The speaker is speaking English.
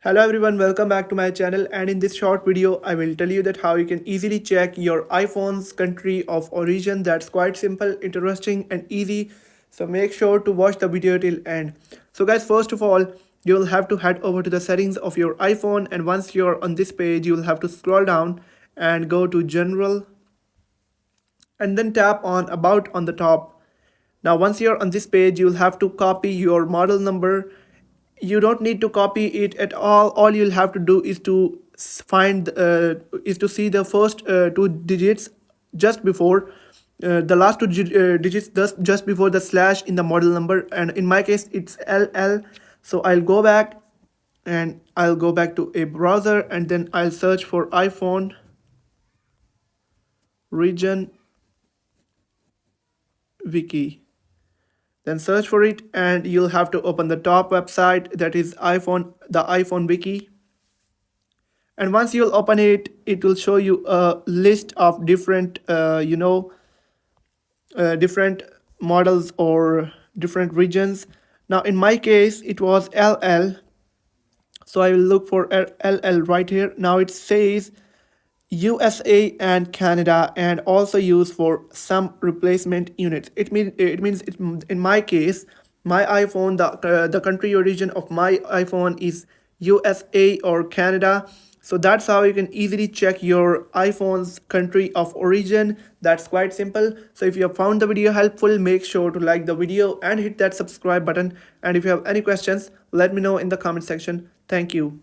Hello everyone, welcome back to my channel, and in this short video I will tell you that how you can easily check your iPhone's country of origin. That's quite simple, interesting and easy. So make sure to watch the video till end. So guys, first of all, you will have to head over to the settings of your iPhone, and once you're on this page you will have to scroll down and go to general and then tap on about on the top. Now once you're on this page you'll have to copy your model number. You don't need to copy it at all you'll have to do is to find is to see the first two digits just before the last two digits just before the slash in the model number, and in my case it's LL. So I'll go back to a browser, and then I'll search for iPhone region wiki, then search for it, and you'll have to open the top website, that is the iPhone wiki. And once you'll open it, it will show you a list of different different models or different regions. Now in my case it was LL, so I will look for LL right here. Now it says USA and Canada, and also used for some replacement units. It means in my case, my iPhone, the country origin of my iPhone is USA or Canada. So that's how you can easily check your iPhone's country of origin. That's quite simple. So if you have found the video helpful, make sure to like the video and hit that subscribe button. And if you have any questions, let me know in the comment section. Thank you.